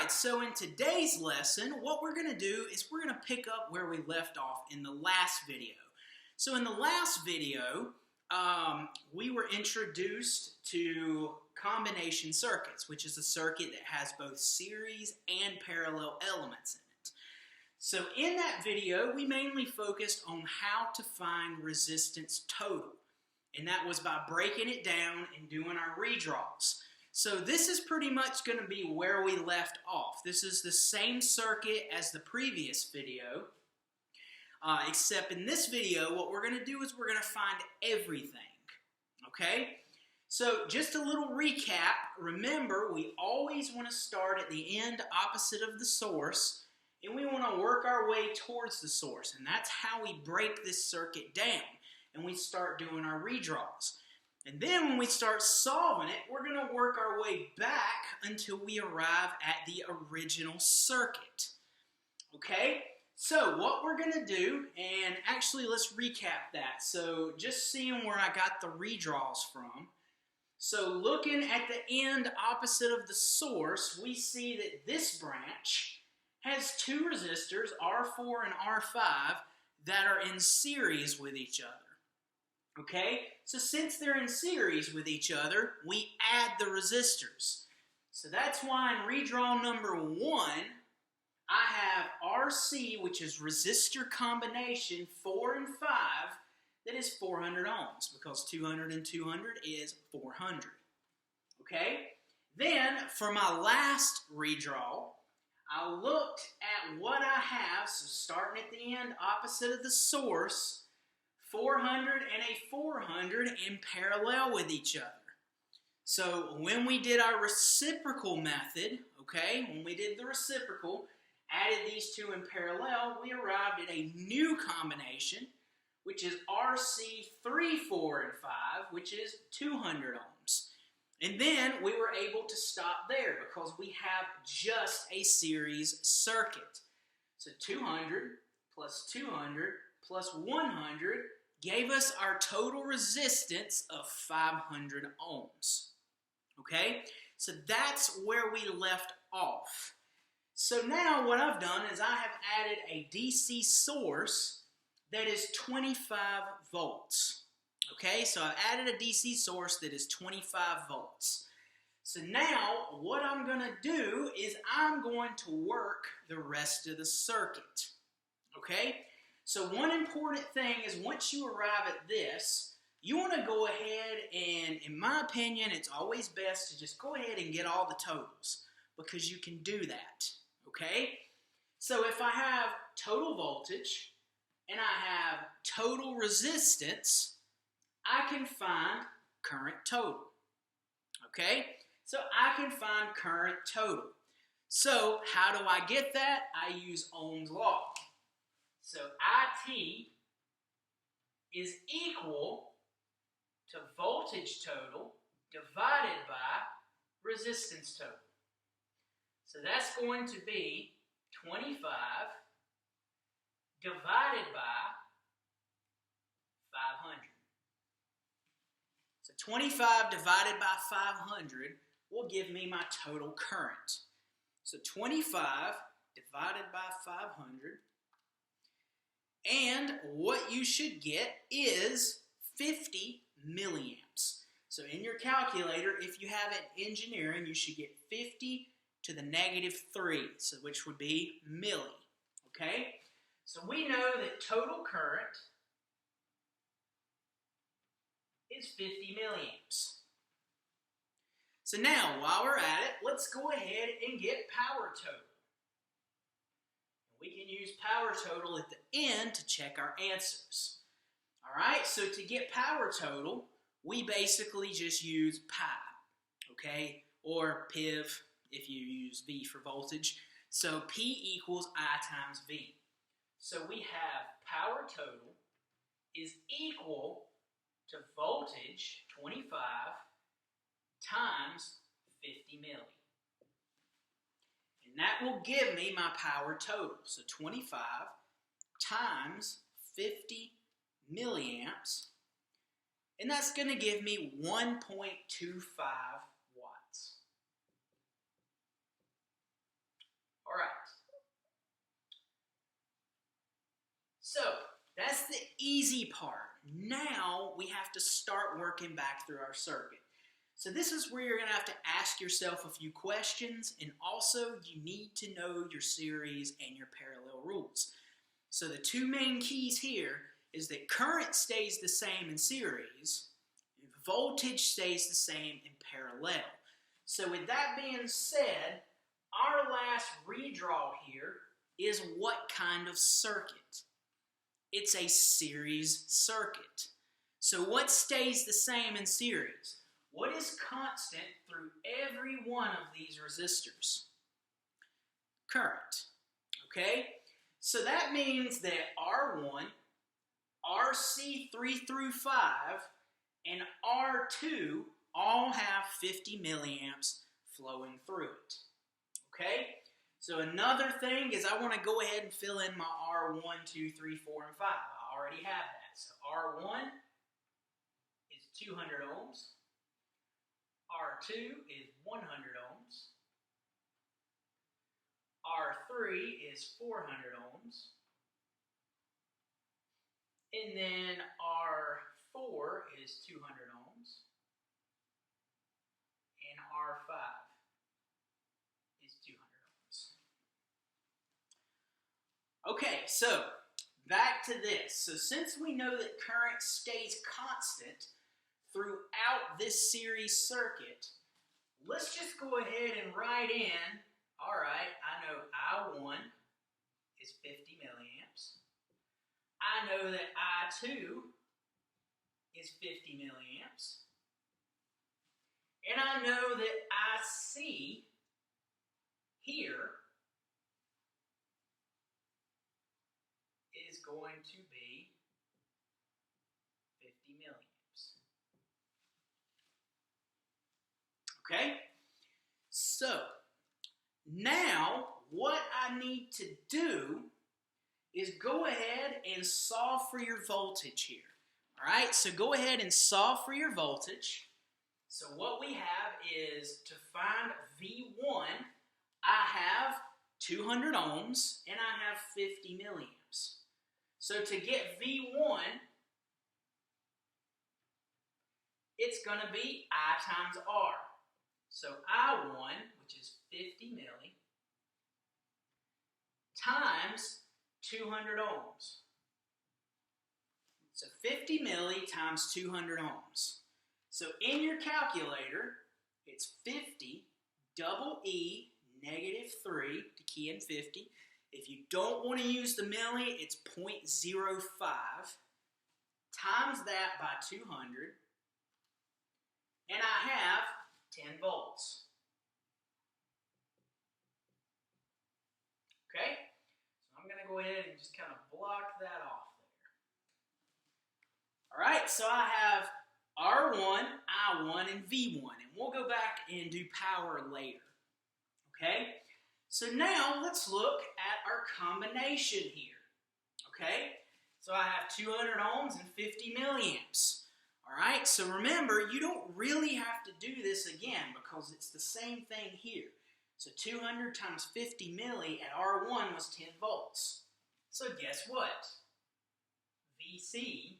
Alright, so in today's lesson, what we're going to do is we're going to pick up where we left off in the last video. So in the last video, we were introduced to combination circuits, which is a circuit that has both series and parallel elements in it. So in that video, we mainly focused on how to find resistance total. And that was by breaking it down and doing our redraws. So this is pretty much going to be where we left off. This is the same circuit as the previous video, except in this video, what we're going to do is we're going to find everything, okay? So just a little recap. Remember, we always want to start at the end opposite of the source, and we want to work our way towards the source, and that's how we break this circuit down, and we start doing our redraws. And then when we start solving it, we're going to work our way back until we arrive at the original circuit. Okay? So what we're going to do, and actually let's recap that. So just seeing where I got the redraws from. So looking at the end opposite of the source, we see that this branch has two resistors, R4 and R5, that are in series with each other. Okay, so since they're in series with each other, we add the resistors. So that's why in redraw number 1, I have RC, which is resistor combination 4 and 5, that is 400 ohms, because 200 and 200 is 400. Okay, then for my last redraw, I looked at what I have, so starting at the end opposite of the source, 400 and a 400 in parallel with each other. So when we did our reciprocal method, okay, when we did the reciprocal, added these two in parallel, we arrived at a new combination, which is RC 3, 4, and 5, which is 200 ohms. And then we were able to stop there because we have just a series circuit. So 200 plus 200 plus 100 gave us our total resistance of 500 ohms. Okay? So that's where we left off. So now what I've done is I have added a DC source that is 25 volts. Okay? So I've added a DC source that is 25 volts. So now what I'm going to do is I'm going to work the rest of the circuit. Okay? So one important thing is once you arrive at this, you want to go ahead and, in my opinion, it's always best to just go ahead and get all the totals because you can do that, okay? So if I have total voltage and I have total resistance, I can find current total, okay? So I can find current total. So how do I get that? I use Ohm's law. So IT is equal to voltage total divided by resistance total. So that's going to be 25 divided by 500. So 25 divided by 500 will give me my total current. So 25 divided by 500. And what you should get is 50 milliamps. So in your calculator, if you have it engineering, you should get 50 to the -3, so which would be milli. Okay? So we know that total current is 50 milliamps. So now, while we're at it, let's go ahead and get power total. We can use power total at the end to check our answers. Alright, so to get power total, we basically just use pi, okay? Or PIV if you use V for voltage. So P equals I times V. So we have power total is equal to voltage, 25, times 50 milli. And that will give me my power total. So 25 times 50 milliamps. And that's going to give me 1.25 watts. So that's the easy part. Now we have to start working back through our circuit. So this is where you're going to have to ask yourself a few questions, and also you need to know your series and your parallel rules. So the two main keys here is that current stays the same in series, and voltage stays the same in parallel. So with that being said, our last redraw here is what kind of circuit? It's a series circuit. So what stays the same in series? What is constant through every one of these resistors? Current. Okay? So that means that R1, RC3 through 5, and R2 all have 50 milliamps flowing through it. Okay? So another thing is I want to go ahead and fill in my R1, 2, 3, 4, and 5. I already have that. So R1 is 200 ohms. R2 is 100 ohms. R3 is 400 ohms. And then R4 is 200 ohms. And R5 is 200 ohms. Okay, so back to this. So since we know that current stays constant throughout this series circuit, let's just go ahead and write in, all right, I know I1 is 50 milliamps. I know that I2 is 50 milliamps. And I know that IC here is going to be 50 milliamps. Okay? So, now what I need to do is go ahead and solve for your voltage here. Alright, so go ahead and solve for your voltage. So what we have is to find V1, I have 200 ohms and I have 50 milliamps. So to get V1, it's going to be I times R. So I1, which is 50 milli, times 200 ohms. So 50 milli times 200 ohms. So in your calculator, it's 50 double E negative 3 to key in 50. If you don't want to use the milli, it's 0.05 times that by 200. And I have 10 volts. Okay? So I'm going to go ahead and just kind of block that off there. Alright, so I have R1, I1, and V1. And we'll go back and do power later. Okay? So now let's look at our combination here. Okay? So I have 200 ohms and 50 milliamps. Alright, so remember, you don't really have to do this again because it's the same thing here. So 200 times 50 milli at R1 was 10 volts. So guess what? VC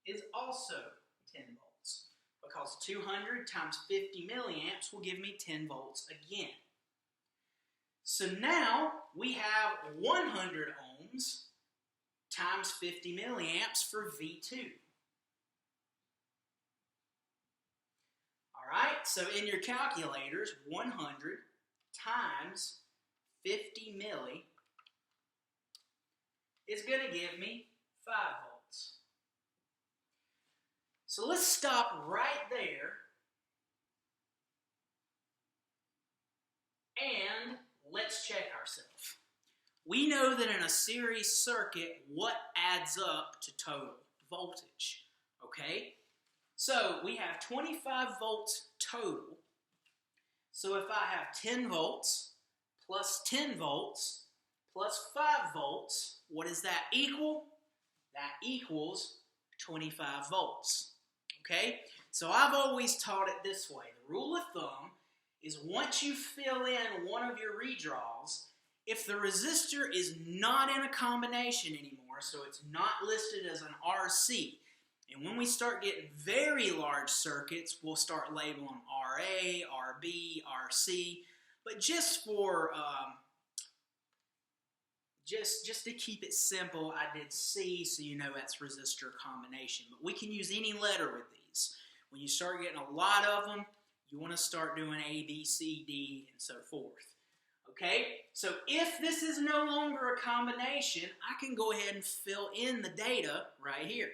is also 10 volts because 200 times 50 milliamps will give me 10 volts again. So now we have 100 ohms times 50 milliamps for V2. Alright, so in your calculators, 100 times 50 milli is going to give me 5 volts. So let's stop right there and let's check ourselves. We know that in a series circuit, what adds up to total voltage, okay? So we have 25 volts total. So if I have 10 volts plus 10 volts plus 5 volts, what does that equal? That equals 25 volts. Okay? So I've always taught it this way. The rule of thumb is once you fill in one of your redraws, if the resistor is not in a combination anymore, anymore, so it's not listed as an RC. And when we start getting very large circuits, we'll start labeling RA, RB, RC. But just for just to keep it simple, I did C, so you know that's resistor combination. But we can use any letter with these. When you start getting a lot of them, you want to start doing A, B, C, D, and so forth. Okay, so if this is no longer a combination, I can go ahead and fill in the data right here.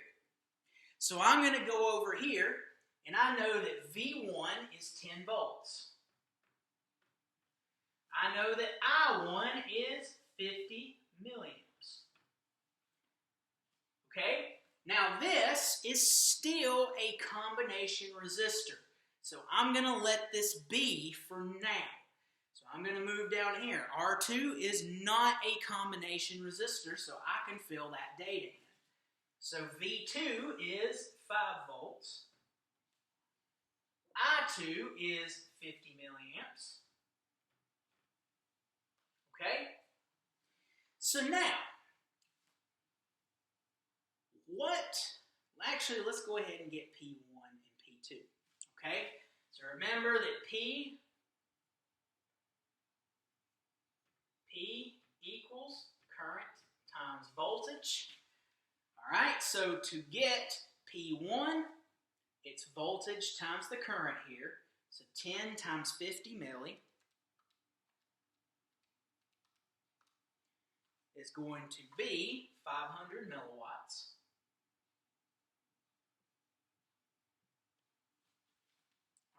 So I'm going to go over here, and I know that V1 is 10 volts. I know that I1 is 50 milliamps. Okay, now this is still a combination resistor. So I'm going to let this be for now. So I'm going to move down here. R2 is not a combination resistor, so I can fill that data in. So V2 is 5 volts. I2 is 50 milliamps. Okay? So now, actually, let's go ahead and get P1 and P2. Okay? So remember that P equals current times voltage. All right, so to get P1, it's voltage times the current here. So 10 times 50 milli is going to be 500 milliwatts.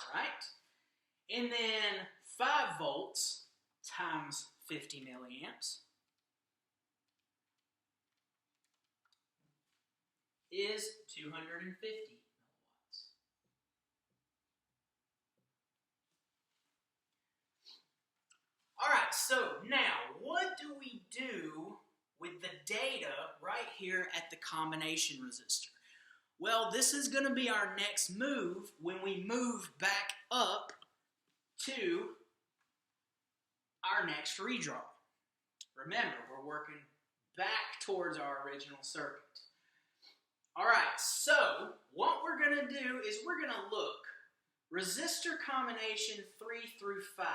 All right, and then 5 volts times 50 milliamps is 250 milliwatts. All right, so now what do we do with the data right here at the combination resistor? Well, this is going to be our next move when we move back up to our next redraw. Remember, we're working back towards our original circuit. All right, so what we're going to do is we're going to look resistor combination 3 through 5.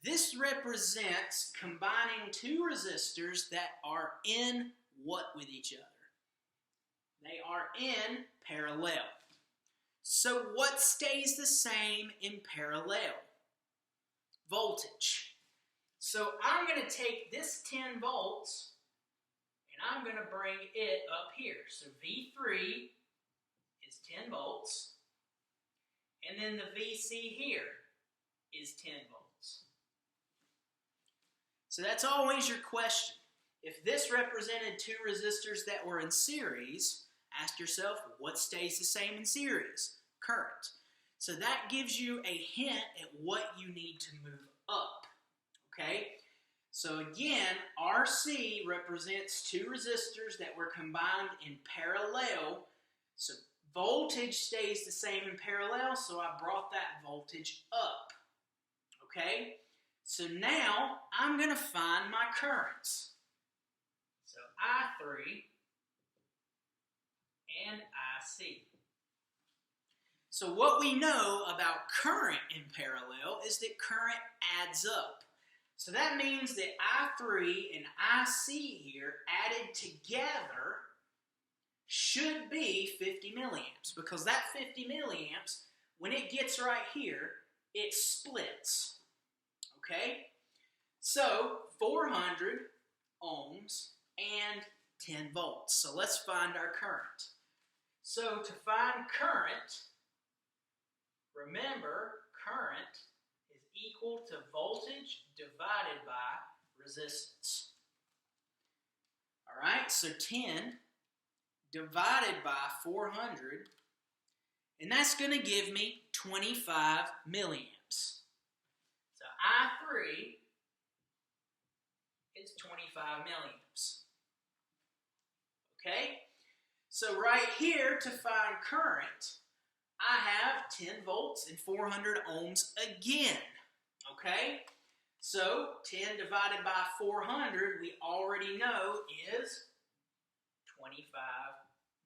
This represents combining two resistors that are in what with each other? They are in parallel. So what stays the same in parallel? Voltage. So I'm going to take this 10 volts and I'm going to bring it up here. So V3 is 10 volts. And then the VC here is 10 volts. So that's always your question. If this represented two resistors that were in series, ask yourself, what stays the same in series? Current. So that gives you a hint at what you need to move up. Okay? So again, RC represents two resistors that were combined in parallel. So voltage stays the same in parallel, so I brought that voltage up. Okay? So now I'm going to find my currents. So I3 and IC. So what we know about current in parallel is that current adds up. So that means that I3 and IC here added together should be 50 milliamps, because that 50 milliamps, when it gets right here, it splits. Okay? So 400 ohms and 10 volts. So let's find our current. So to find current, remember, current is equal to voltage divided by resistance. All right, so 10 divided by 400, and that's going to give me 25 milliamps. So I3 is 25 milliamps. Okay? So right here, to find current, I have 10 volts and 400 ohms again. Okay? So 10 divided by 400, we already know, is 25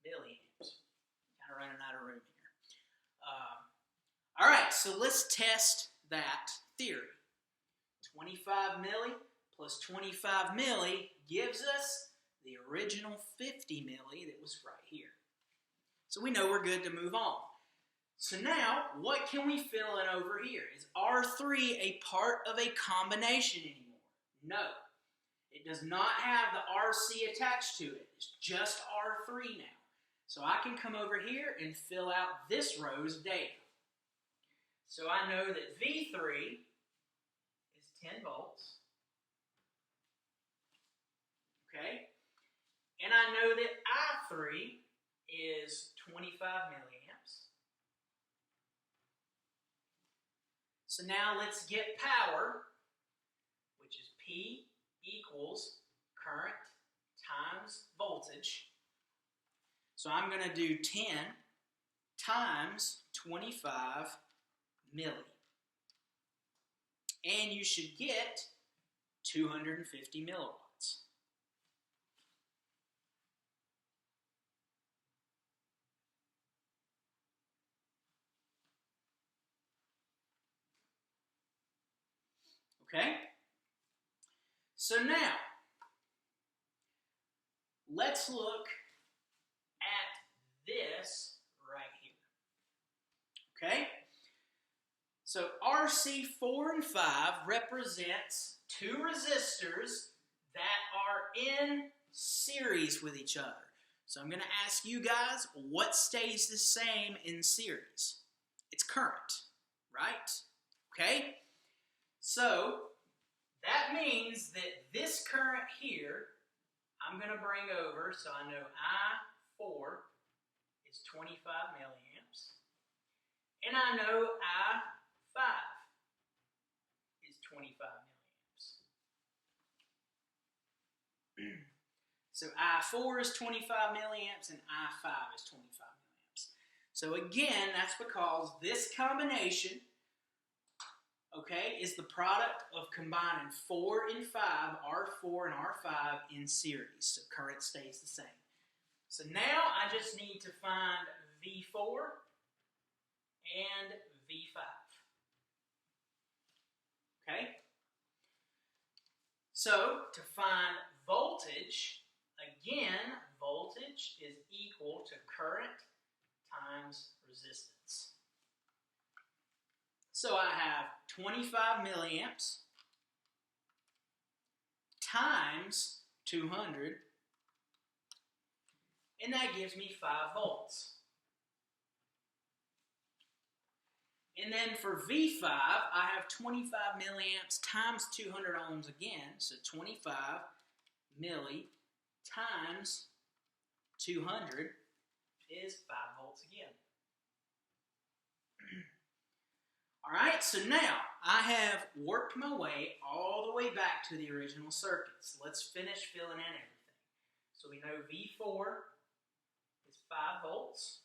milliamps. Kind of running out of room here. All right, so let's test that theory. 25 milli plus 25 milli gives us the original 50 milli that was right here. So we know we're good to move on. So now, what can we fill in over here? Is R3 a part of a combination anymore? No. It does not have the RC attached to it. It's just R3 now. So I can come over here and fill out this row's data. So I know that V3 is 10 volts. Okay? And I know that I3 is 25 milliamps. So now let's get power, which is P equals current times voltage. So I'm going to do 10 times 25 milli. And you should get 250 milliwatts. Okay? So now, let's look at this right here. Okay? So RC4 and 5 represents two resistors that are in series with each other. So I'm going to ask you guys, what stays the same in series? It's current, right? Okay? So that means that this current here, I'm going to bring over, so I know I4 is 25 milliamps, and I know I5 is 25 milliamps. So I4 is 25 milliamps and I5 is 25 milliamps. So again, that's because this combination, okay, is the product of combining 4 and 5, R4 and R5 in series. So current stays the same. So now I just need to find V4 and V5. Okay? So to find voltage, again, voltage is equal to current times resistance. So I have 25 milliamps times 200, and that gives me 5 volts. And then for V5, I have 25 milliamps times 200 ohms again, so 25 milli times 200 is 5 volts again. All right, so now I have worked my way all the way back to the original circuits. Let's finish filling in everything. So we know V4 is 5 volts.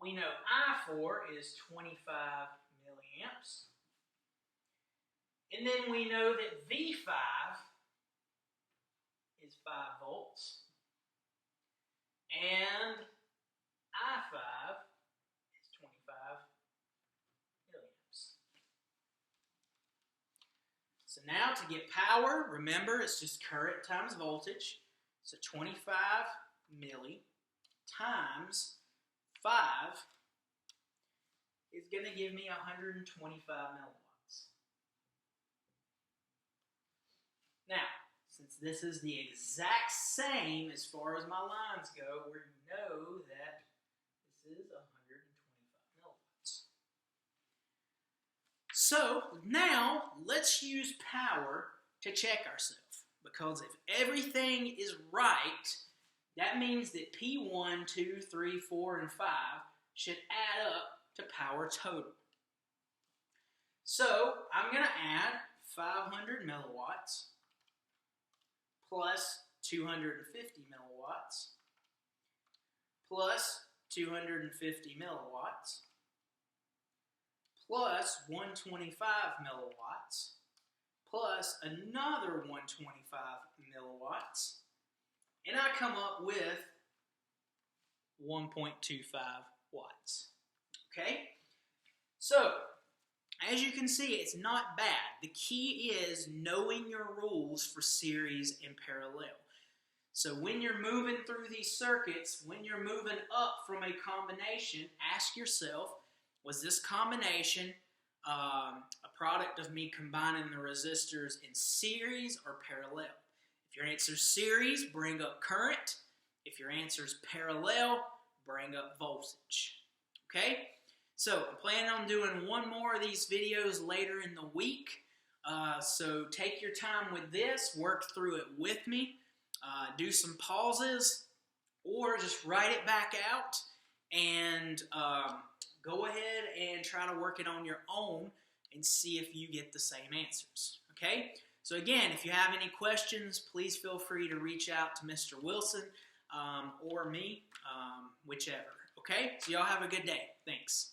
We know I4 is 25 milliamps. And then we know that V5 is 5 volts. And I5 is 25 milliamps. So now to get power, remember it's just current times voltage. So 25 milli times 5 is going to give me 125 milliwatts. Now, since this is the exact same as far as my lines go, we know that this is 125 milliwatts. So now let's use power to check ourselves, because if everything is right, that means that P1, 2, 3, 4, and 5 should add up to power total. So I'm going to add 500 milliwatts plus 250 milliwatts plus 250 milliwatts plus 125 milliwatts plus another 125 milliwatts. and I come up with 1.25 watts. Okay? So, as you can see, it's not bad. The key is knowing your rules for series and parallel. So when you're moving through these circuits, when you're moving up from a combination, ask yourself, was this combination a product of me combining the resistors in series or parallel? If your answer is series, bring up current. If your answer is parallel, bring up voltage. Okay? So I'm planning on doing one more of these videos later in the week. So take your time with this, work through it with me. Do some pauses, or just write it back out and go ahead and try to work it on your own and see if you get the same answers. Okay? So again, if you have any questions, please feel free to reach out to Mr. Wilson or me, whichever. Okay? So y'all have a good day. Thanks.